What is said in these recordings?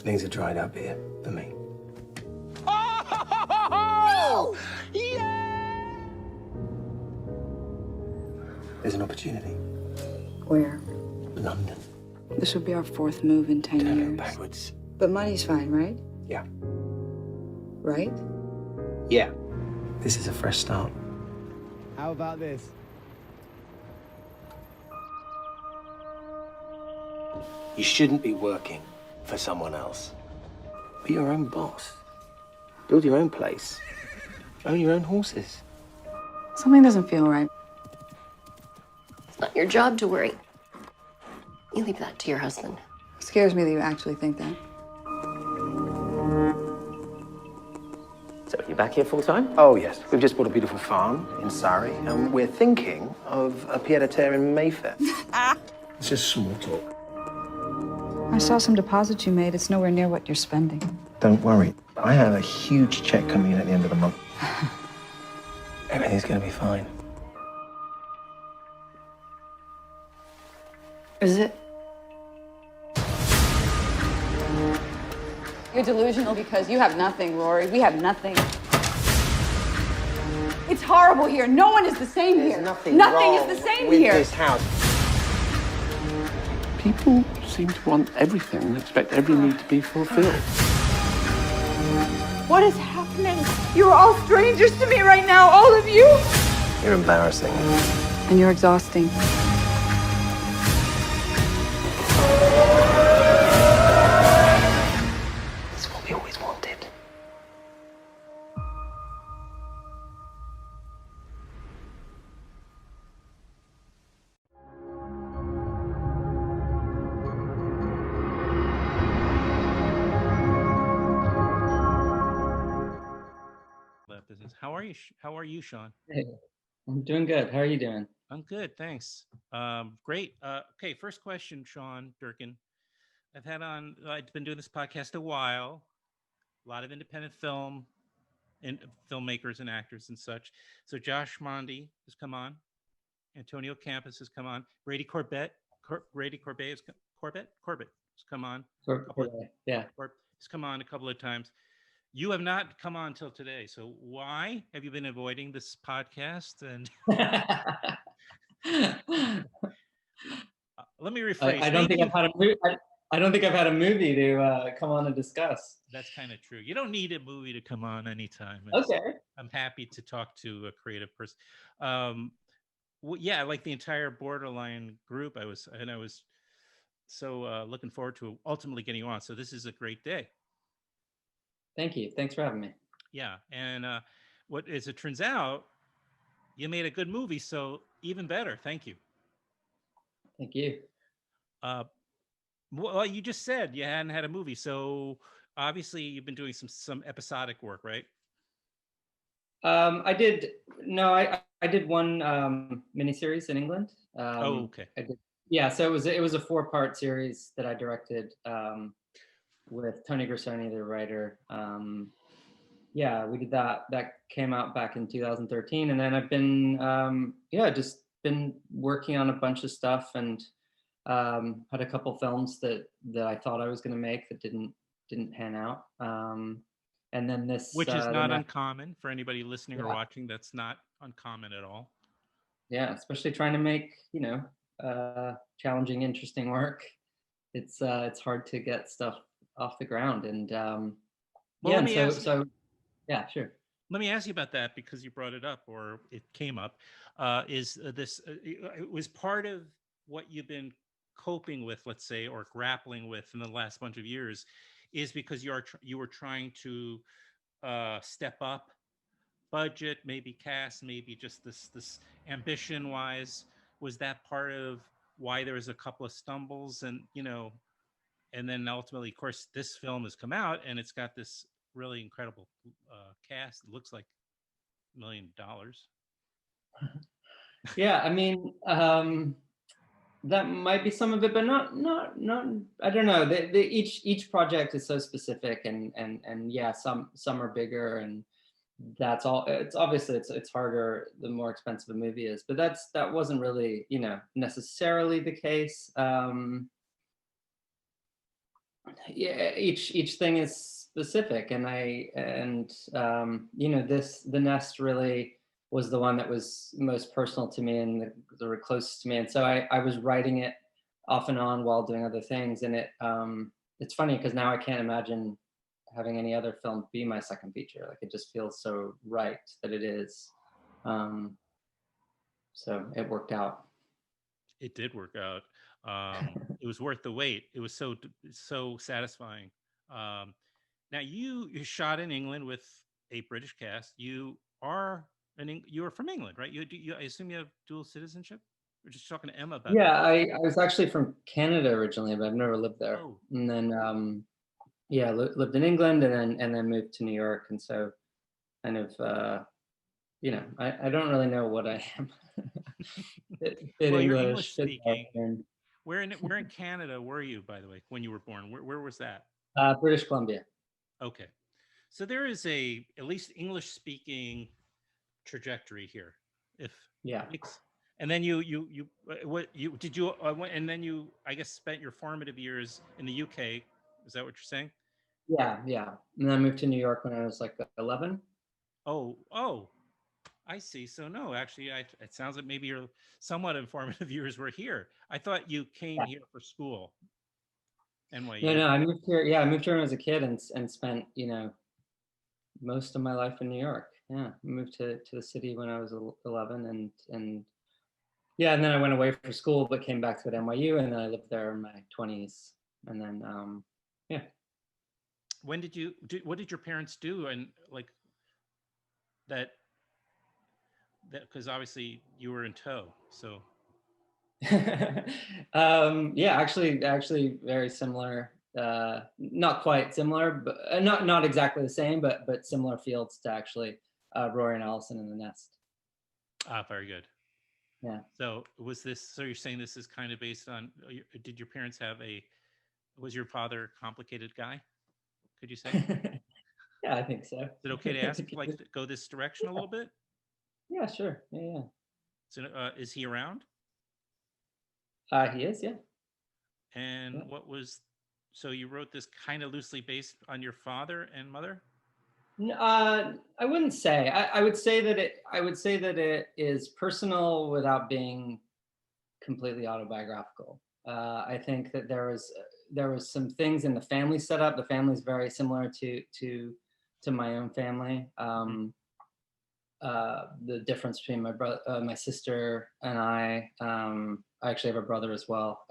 Things are dried up here for me. Oh! Yeah! There's an opportunity. Where? London. This will be our fourth move in 10 Don't years. look backwards. But money's fine, right? Yeah. Right? Yeah. This is a fresh start. How about this? You shouldn't be working for someone else. Be your own boss. Build your own place. Own your own horses. Something doesn't feel right. It's not your job to worry. You leave that to your husband. It scares me that you actually think that. So, you back here full time? Oh, yes. We've just bought a beautiful farm in Surrey, and we're thinking of a pied-à-terre in Mayfair. It's just small talk. I saw some deposits you made. It's nowhere near what you're spending. Don't worry. I have a huge check coming in at the end of the month. Everything's gonna be fine. Is it? You're delusional because you have nothing, Rory. We have nothing. It's horrible here. No one is the same here. Nothing is the same with here. this house. People seem to want everything and expect every need to be fulfilled. What is happening? You're all strangers to me right now, all of you. You're embarrassing. And you're exhausting. It's what we always wanted. Business. How are you? How are you, Sean? Hey, I'm doing good. How are you doing? I'm good, thanks. Great. Okay, first question, Sean Durkin. I've been doing this podcast a while. A lot of independent film and filmmakers and actors and such. So Josh Mondi has come on. Antonio Campos has come on. Brady Corbett has come on. Yeah. He's come on a couple of times. You have not come on till today. So why have you been avoiding this podcast? And let me rephrase. I don't think I've had a movie. I don't think I've had a movie to come on and discuss. That's kind of true. You don't need a movie to come on anytime. Okay. I'm happy to talk to a creative person. Yeah, like the entire Borderline group. I was so looking forward to ultimately getting you on. So this is a great day. Thank you. Thanks for having me. Yeah, and as it turns out, you made a good movie, so even better. Thank you. Thank you. Well, you just said you hadn't had a movie, so obviously you've been doing some episodic work, right? I did. No, I did one miniseries in England. Okay. I did, yeah, so it was a 4-part series that I directed. With Tony Grissoni, the writer. Yeah, we did that. That came out back in 2013. And then I've been, just been working on a bunch of stuff and had a couple films that I thought I was going to make that didn't pan out. And then this. Which is not uncommon for anybody listening or watching. That's not uncommon at all. Yeah, especially trying to make, challenging, interesting work. It's hard to get stuff off the ground and yeah, sure. Let me ask you about that because you brought it up or it came up. It was part of what you've been coping with, let's say, or grappling with in the last bunch of years, is because you were trying to step up budget, maybe cast, maybe just this ambition wise. Was that part of why there was a couple of stumbles and and then ultimately, of course, this film has come out and it's got this really incredible cast. It looks like $1 million. Yeah, I mean, that might be some of it, but not. I don't know. Each project is so specific, and yeah, some are bigger, and that's all. It's obviously it's harder the more expensive a movie is, but that wasn't really, you know, necessarily the case. Yeah, each thing is specific, and you know, the nest really was the one that was most personal to me and the were closest to me, and so I was writing it off and on while doing other things, and it's funny because now I can't imagine having any other film be my second feature. Like, it just feels so right that it is. So it worked out. It did work out. It was worth the wait. It was so satisfying. Now you shot in England with a British cast. You are you are from England, right? I assume you have dual citizenship. We're just talking to Emma about Yeah, that. I was actually from Canada originally, but I've never lived there. Oh, And then yeah, lived in England, and then moved to New York, and so kind of you know, I don't really know what I am. bit well, you're English English, bit speaking. American. Where in Canada were you, by the way, when you were born? Where was that? British Columbia. Okay, so there is at least English speaking trajectory here. If Yeah. and then you what you did you and then you, I guess, spent your formative years in the UK. Is that what you're saying? Yeah. And then I moved to New York when I was like 11. Oh, I see. So no, actually, it sounds like maybe your somewhat informative years were here. I thought you came Yeah. here for school, NYU. No, I moved here. Yeah, I moved here when I was a kid, and spent, you know, most of my life in New York. Yeah, I moved to the city when I was 11, and yeah, and then I went away for school, but came back to at NYU, and then I lived there in my 20s, and then yeah. When did what did your parents do? And like that because obviously you were in tow, so. Yeah, actually very similar. Not quite similar, but not exactly the same, but similar fields to actually Rory and Allison in the Nest. Very good. Yeah. So so you're saying this is kind of based on, did your parents was your father a complicated guy? Could you say? Yeah, I think so. Is it okay to ask, like, go this direction a little bit? Yeah, sure. Yeah. So is he around? He is, yeah. And Yeah. So you wrote this kind of loosely based on your father and mother? I wouldn't say. I would say that it is personal without being completely autobiographical. I think that there was some things in the family setup. The family is very similar to my own family. The difference between my brother, my sister, and I actually have a brother as well.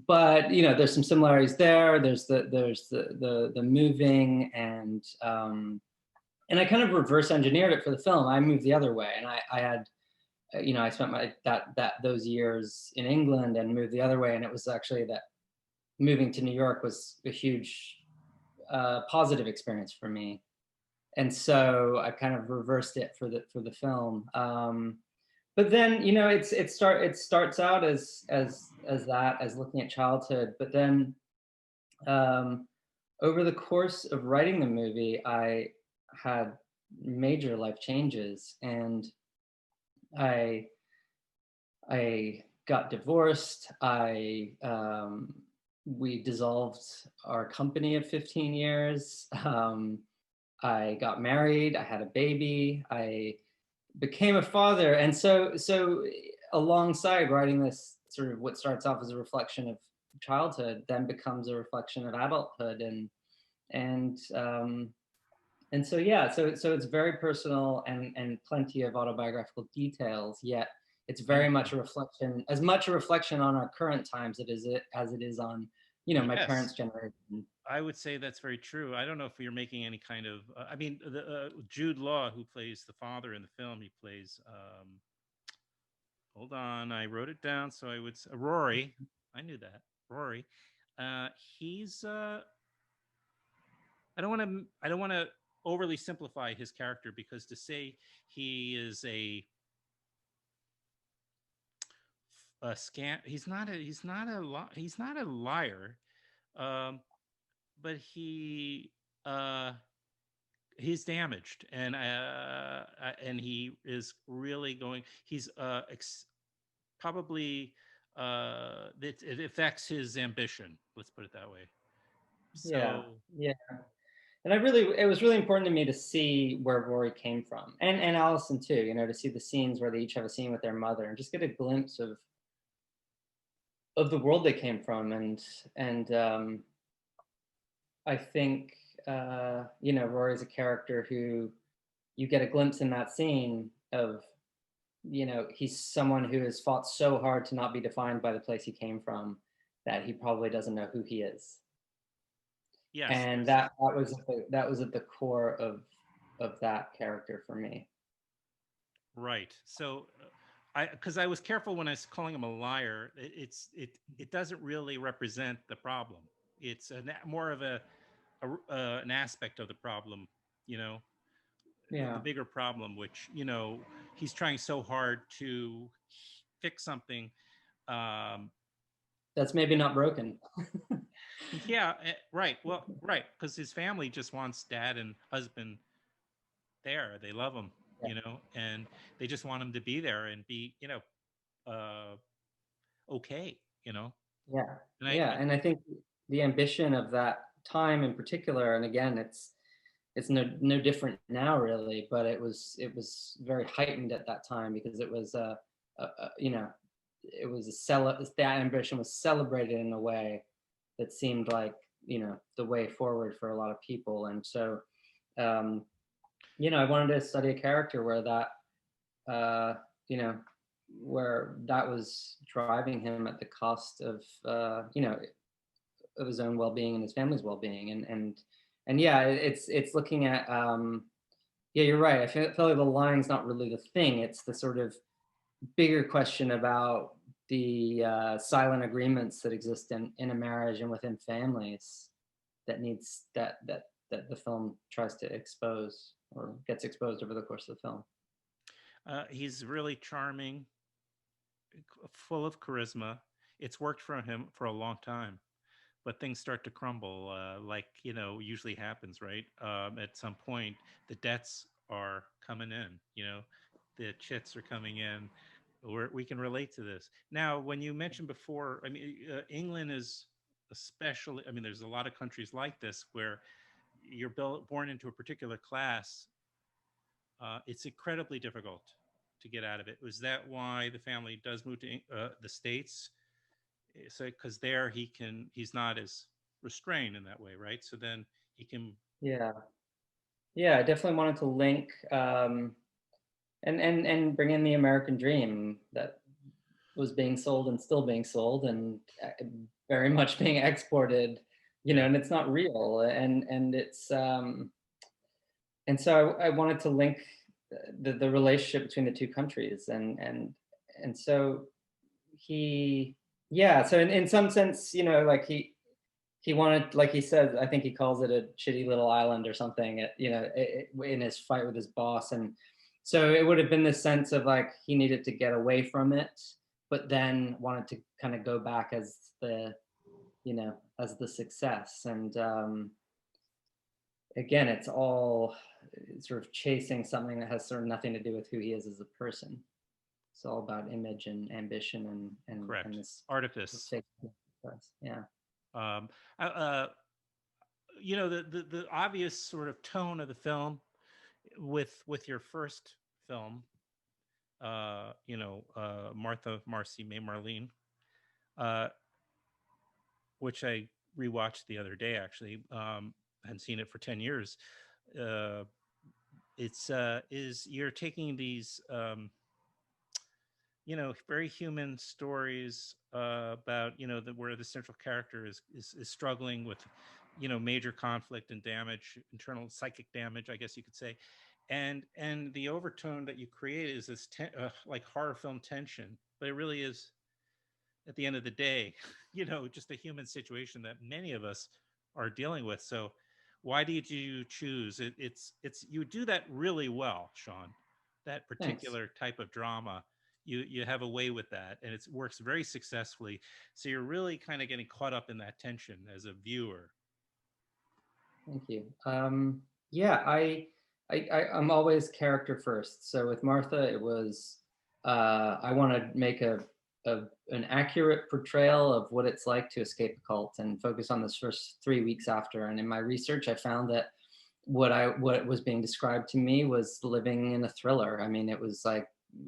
But you know, there's some similarities there. There's the moving, and I kind of reverse engineered it for the film. I moved the other way, and I had, you know, I spent those years in England and moved the other way, and it was actually that moving to New York was a huge positive experience for me, and so I kind of reversed it for the film. But then, you know, it starts out as looking at childhood, but then over the course of writing the movie, I had major life changes, and I got divorced. We dissolved our company of 15 years. I got married. I had a baby. I became a father, and so alongside writing this, sort of what starts off as a reflection of childhood then becomes a reflection of adulthood, and so yeah, so it's very personal and plenty of autobiographical details, yet it's very much a reflection, as much a reflection on our current times as it is on, you know, my parents' generation. I would say that's very true. I don't know if you're making any kind of, I mean, Jude Law, who plays the father in the film, he plays, hold on, I wrote it down. So I would, Rory, I knew that, Rory. He's, I don't want to overly simplify his character, because to say he is a scam, he's not a liar. But he he's damaged, and he is really going. He's probably it affects his ambition. Let's put it that way. Yeah, So yeah. And it was really important to me to see where Rory came from, and Allison too. You know, to see the scenes where they each have a scene with their mother, and just get a glimpse of the world they came from, and I think you know, Rory's a character who you get a glimpse in that scene of, you know, he's someone who has fought so hard to not be defined by the place he came from that he probably doesn't know who he is. yes, And that was at the core of that character for me. right. So because I was careful when I was calling him a liar. It doesn't really represent the problem. It's more of an aspect of the problem, you know, Yeah, the bigger problem, which, you know, he's trying so hard to fix something. that's maybe not broken. Yeah, right. Well, right, because his family just wants dad and husband there. They love him, Yeah. you know, and they just want him to be there and be, you know, okay, you know. Yeah, And yeah, and I think the ambition of that time in particular, and again, it's no different now really, but it was very heightened at that time because it was you know, it was that ambition was celebrated in a way that seemed like, you know, the way forward for a lot of people. And so um you know, I wanted to study a character where that you know, where that was driving him at the cost of you know, of his own well-being and his family's well-being. And yeah, it's looking at yeah, you're right. I feel like the lying's not really the thing. It's the sort of bigger question about the silent agreements that exist in a marriage and within families that needs that the film tries to expose or gets exposed over the course of the film. he's really charming, full of charisma. It's worked for him for a long time, but things start to crumble, like, you know, usually happens, right? At some point, the debts are coming in. You know, the chits are coming in. We can relate to this. Now, when you mentioned before, I mean, England is especially. I mean, there's a lot of countries like this where you're born into a particular class. It's incredibly difficult to get out of it. Was that why the family does move to the States? So because there he's not as restrained in that way, right? So then he can. Yeah, yeah, I definitely wanted to link and bring in the American dream that was being sold and still being sold and very much being exported, you know, and it's not real. And it's and so I wanted to link the relationship between the two countries. And so he, yeah, so in some sense, you know, like he wanted, like he said, I think he calls it a shitty little island or something, you know, in his fight with his boss. And so it would have been this sense of like he needed to get away from it, but then wanted to kind of go back as the, you know, as the success. And again, it's all sort of chasing something that has sort of nothing to do with who he is as a person. It's all about image and ambition and Correct. and this Artifice. Yeah. You know, the obvious sort of tone of the film with your first film, you know, Marcy May Marlene, which I rewatched the other day, actually. Hadn't seen it for 10 years. Is you're taking these, you know, very human stories about, you know, where the central character is struggling with, you know, major conflict and damage, internal psychic damage, I guess you could say. And the overtone that you create is this like horror film tension, but it really is, at the end of the day, you know, just a human situation that many of us are dealing with. So why did you choose it? It's you do that really well, Sean. That particular type of drama, you have a way with that, and it works very successfully. So you're really kind of getting caught up in that tension as a viewer. Thank you. Yeah, I'm always character first. So with Martha, it was I want to make an accurate portrayal of what it's like to escape a cult and focus on this first 3 weeks after. And in my research, I found that what was being described to me was living in a thriller. I mean, it was like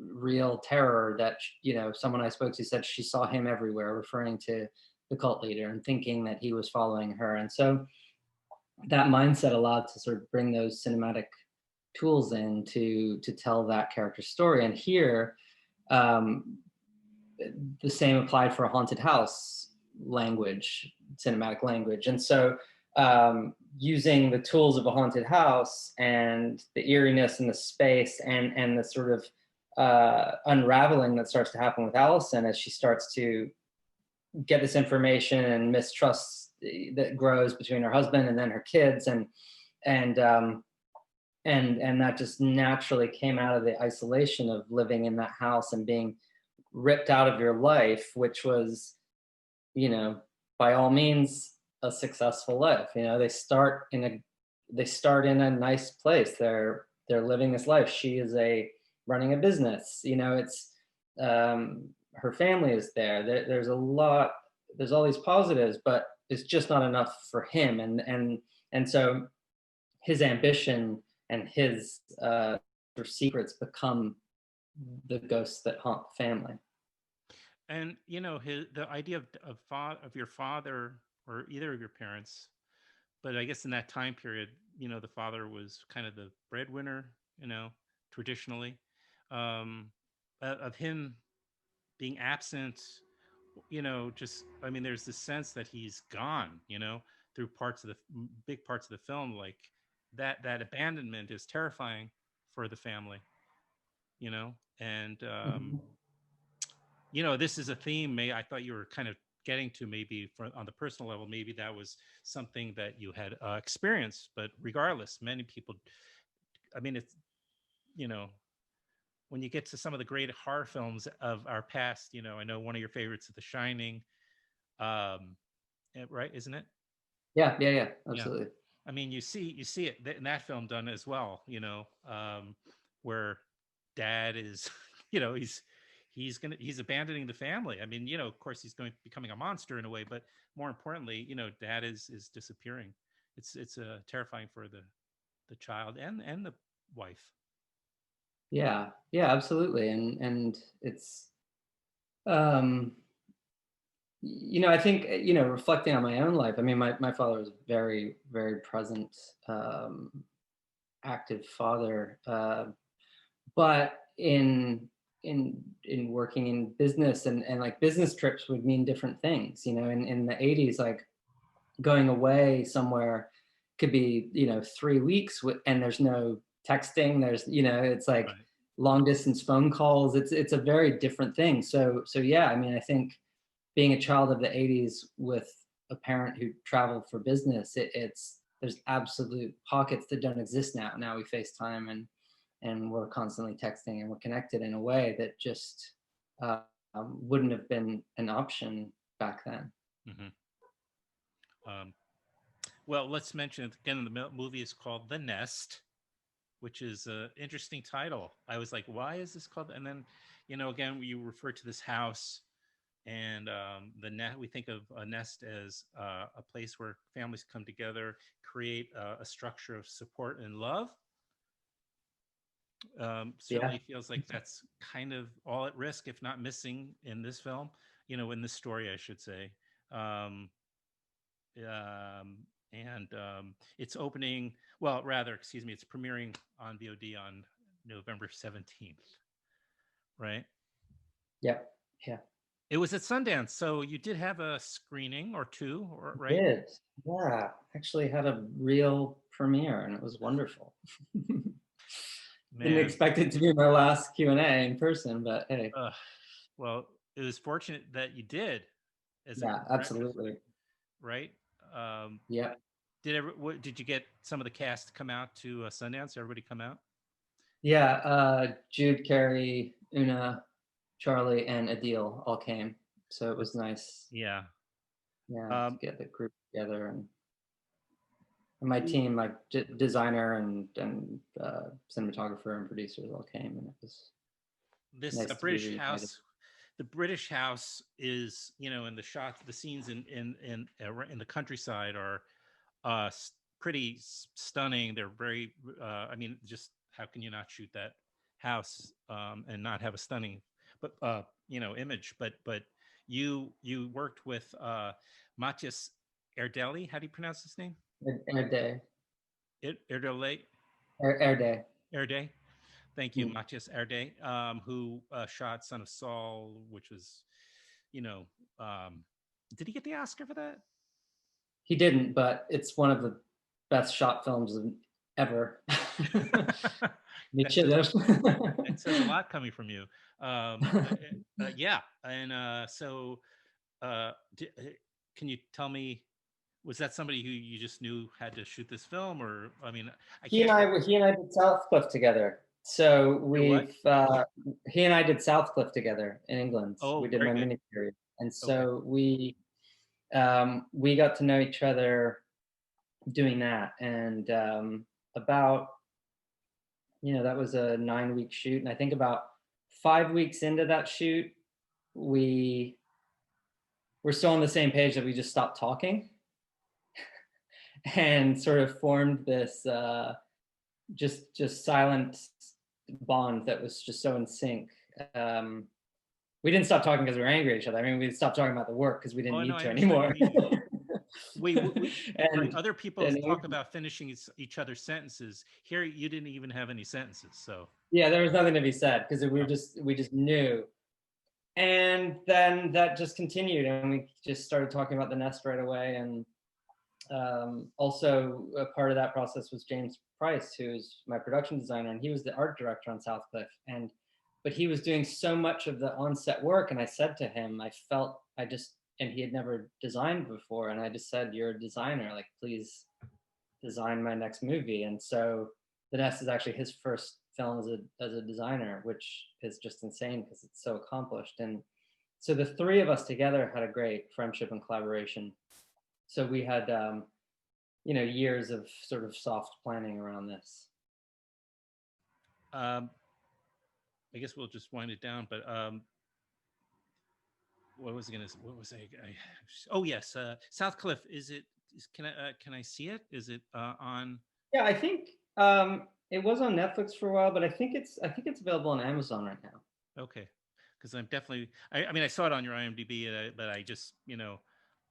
real terror that, you know, someone I spoke to said she saw him everywhere, referring to the cult leader and thinking that he was following her. And so that mindset allowed to sort of bring those cinematic tools in to tell that character story. And here, the same applied for a haunted house language, cinematic language. And so using the tools of a haunted house and the eeriness and the space and the sort of unraveling that starts to happen with Allison as she starts to get this information and mistrust that grows between her husband and then her kids, and that just naturally came out of the isolation of living in that house and being ripped out of your life, which was, you know, by all means a successful life. You know, they start in a nice place. They're living this life. She is running a business. You know, it's her family is there. There's all these positives, but it's just not enough for him. And so his ambition and his secrets become the ghosts that haunt the family. And you know, the idea of your father or either of your parents, but I guess in that time period, you know, the father was kind of the breadwinner, you know, traditionally, of him being absent, you know, just, I mean, there's this sense that he's gone, you know, through big parts of the film, like that abandonment is terrifying for the family, you know, and you know, this is a theme. I thought you were kind of getting to, maybe on the personal level, maybe that was something that you had experienced, but regardless, many people, I mean, it's, you know, when you get to some of the great horror films of our past, you know, I know one of your favorites is The Shining, right? Isn't it? Yeah, absolutely. Yeah. I mean, you see it in that film done as well, you know, where dad is, you know, he's abandoning the family. I mean, you know, of course he's becoming a monster in a way, but more importantly, you know, dad is disappearing. It's terrifying for the child and the wife. Yeah, absolutely. And it's you know, I think, you know, reflecting on my own life, I mean, my father was very, very present, active father, but in working in business and like business trips would mean different things, you know. In the 80s, like going away somewhere could be, you know, 3 weeks and there's no texting, there's, you know, it's like Right. long distance phone calls. It's a very different thing. So yeah, I mean, I think being a child of the 80s with a parent who traveled for business, there's absolute pockets that don't exist now. Now we FaceTime and we're constantly texting and we're connected in a way that just wouldn't have been an option back then. Mm-hmm. Well, let's mention it again. The movie is called The Nest, which is an interesting title. I was like, why is this called? And then, you know, again, you refer to this house, and the net. We think of a nest as a place where families come together, create a structure of support and love. Certainly feels like that's kind of all at risk, if not missing, in this film. You know, in this story, I should say. And it's opening. Well, rather, excuse me, it's premiering on VOD on November 17th. Right? Yep. Yeah. It was at Sundance, so you did have a screening or two, right? Did. Yeah, actually had a real premiere and it was wonderful. Didn't expect it to be my last Q&A in person, but hey. Well, it was fortunate that you did. Absolutely. Right? Yeah. Did you get some of the cast to come out to Sundance? Everybody come out? Yeah, Jude, Carrie, Una, Charlie, and Adil all came, so it was nice. Yeah. Yeah, to get the group together my team, like designer and cinematographer and producers all came, and it was This nice a to be British reunited. house. The British house is, in the shots, the scenes in the countryside are pretty stunning. They're very, I mean, just how can you not shoot that house and not have a stunning, but image? But you worked with Matthias Erdely. How do you pronounce his name? Erde. Erdely. Erde. Thank you, Matthias Erde, who shot Son of Saul, which was, did he get the Oscar for that? He didn't, but it's one of the best shot films ever. It should have. It says a lot coming from you. Yeah, and so can you tell me, was that somebody who you just knew had to shoot this film, or I mean, He and I did Southcliffe together. So he and I did Southcliffe together in England. Oh, we did my miniseries, and so okay. we got to know each other doing that, and about that was a 9-week shoot, and I think about 5 weeks into that shoot, we were still on the same page that we just stopped talking and sort of formed this just silent bond that was just so in sync. We didn't stop talking because we were angry at each other. I mean, we stopped talking about the work because we didn't need to anymore. And other people talk about finishing each other's sentences. Here, you didn't even have any sentences, so. Yeah, there was nothing to be said because we just knew. And then that just continued, and we just started talking about The Nest right away. And also a part of that process was James Price, who's my production designer, and he was the art director on Southcliffe. But he was doing so much of the on-set work, and I said to him, and he had never designed before, and I just said, "You're a designer, like, please design my next movie." And so The Nest is actually his first film as a designer, which is just insane because it's so accomplished. And so the three of us together had a great friendship and collaboration. So we had years of sort of soft planning around this. I guess we'll just wind it down, but what was I? Oh yes, Southcliffe. Can I see it? Is it on? Yeah, I think it was on Netflix for a while, but I think it's available on Amazon right now. Okay, because I'm definitely. I mean, I saw it on your IMDb, but I just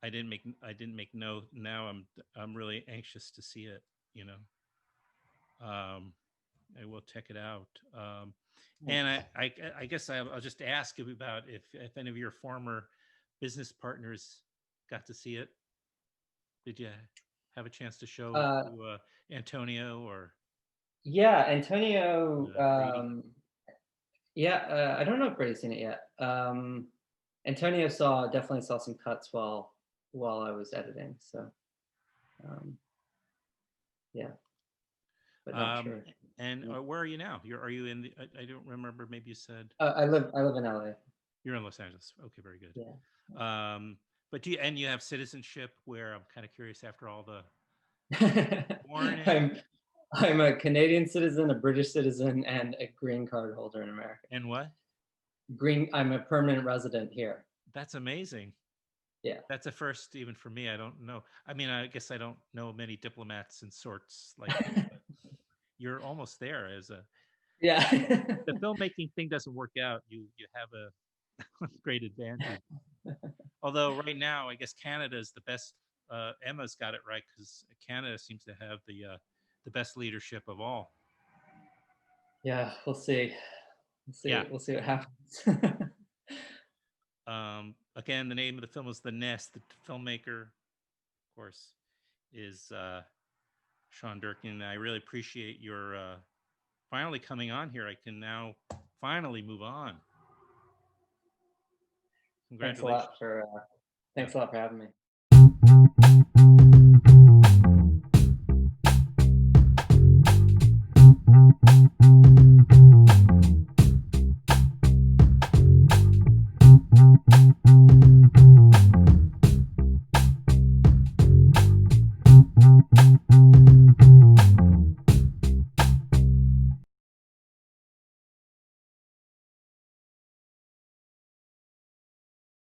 I didn't make note. Now I'm really anxious to see it. I will check it out. And I guess I'll just ask you about if any of your former business partners got to see it. Did you have a chance to show to Antonio or? Yeah, Antonio. I don't know if Brady's seen it yet. Antonio definitely saw some cuts while I was editing. So, yeah. But not sure. And where are you now? Are you in the? I don't remember. Maybe you said. I live in LA. You're in Los Angeles. Okay, very good. Yeah. But you have citizenship? Where I'm kind of curious after all the. I'm a Canadian citizen, a British citizen, and a green card holder in America. And what? I'm a permanent resident here. That's amazing. Yeah. That's a first even for me. I don't know. I mean, I guess I don't know many diplomats and sorts like. You're almost there as a. Yeah. The filmmaking thing doesn't work out. You have a great advantage. Although right now, I guess Canada is the best. Emma's got it right because Canada seems to have the best leadership of all. Yeah, we'll see. Yeah. We'll see what happens. Again, the name of the film is The Nest. The filmmaker, of course, is Sean Durkin. I really appreciate your finally coming on here. I can now finally move on. Congratulations. Thanks a lot for having me.